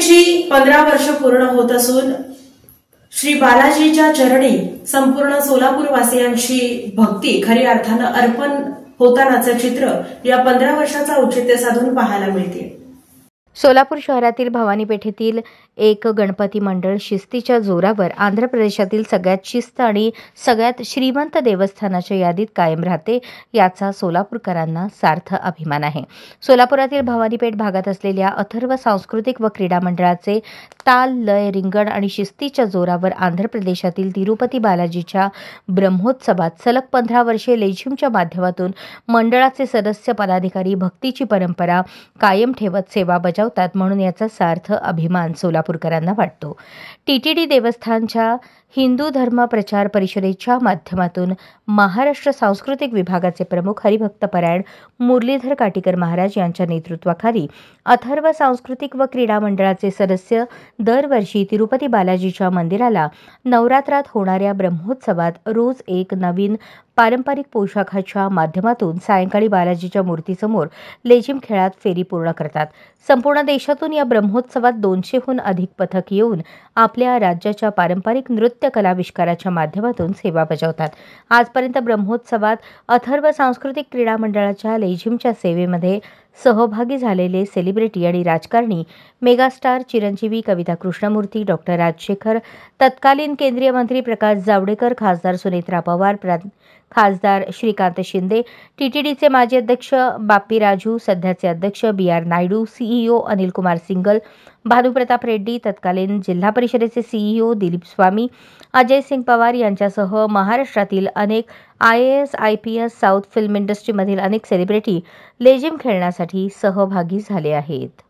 यात्रेची 15 वर्ष पूर्ण होत असून श्री बालाजीच्या चरणी संपूर्ण सोलापूरवासियांची भक्ती खरी अर्थानं अर्पण होतानाचं चित्र या 15 वर्षाचा औचित्य साधून पाहायला मिळते। सोलापूर शहरातील भवानी पेठेतील एक गणपती मंडळ शिस्तीच्या जोरावर आंध्र प्रदेशातील सगळ्यात शिस्त आणि सगळ्यात श्रीमंत देवस्थानाच्या यादीत कायम राहते, याचा सोलापूरकरांना सार्थ अभिमान आहे। सोलापुरातील भवानी पेठ भागात असलेल्या अथर्व सांस्कृतिक व क्रीडा मंडळाचे ताल, लय, रिंगण आणि शिस्तीच्या जोरावर आंध्र प्रदेशातील तिरुपती बालाजीच्या ब्रह्मोत्सवात सलग 15 वर्षे लेझिमच्या माध्यमातून मंडळाचे सदस्य पदाधिकारी भक्तीची परंपरा कायम ठेवत सेवा बजावतात, म्हणून याचा सार्थ अभिमान सोलापूरकरांना वाटतो। टीटीडी देवस्थानच्या हिंदू धर्म प्रचार परिषदेच्या माध्यमातून महाराष्ट्र सांस्कृतिक विभागाचे प्रमुख हरिभक्तपरायण मुरलीधर काटीकर महाराज यांच्या नेतृत्वाखाली अथर्व सांस्कृतिक व क्रीडा मंडळाचे सदस्य दरवर्षी तिरुपती बालाजीच्या मंदिराला नवरात्रात होणाऱ्या ब्रह्मोत्सवात रोज एक नवीन पारंपरिक पोशाखाच्या माध्यमातून सायंकाळी बालाजीच्या मूर्तीसमोर लेझिम खेळात फेरी पूर्ण करतात। संपूर्ण देशातून या ब्रह्मोत्सवात 200हून अधिक पथक येऊन आपल्या राज्याच्या पारंपरिक नृत्य कलाविष्काराच्या माध्यमातून सेवा बजावतात। आजपर्यंत ब्रह्मोत्सवात अथर्व सांस्कृतिक क्रीडा मंडळाच्या लेझिमच्या सेवेमध्ये सहभागी झालेले सेलिब्रिटी आणि राजकारणी मेगास्टार चिरंजीवी कविता कृष्णमूर्ती, डॉक्टर राजशेखर, तत्कालीन केंद्रीय मंत्री प्रकाश जावडेकर, खासदार सुनेत्रा पवार, खासदार श्रीकांत शिंदे, टीटीडीचे माजी अध्यक्ष बाप्पी राजू, सध्याचे अध्यक्ष BR Naidu, CEO Anil Kumar single, Bhanupratap Reddy, तत्कालीन जिल्हा परिषदेचे CEO दिलीप स्वामी, अजय सिंग पवार यांच्यासह महाराष्ट्रातील अनेक IAS, IPS, साऊथ फिल्म इंडस्ट्रीमधील अनेक सेलिब्रिटी लेझिम खेळण्यासाठी सहभागी झाले आहेत।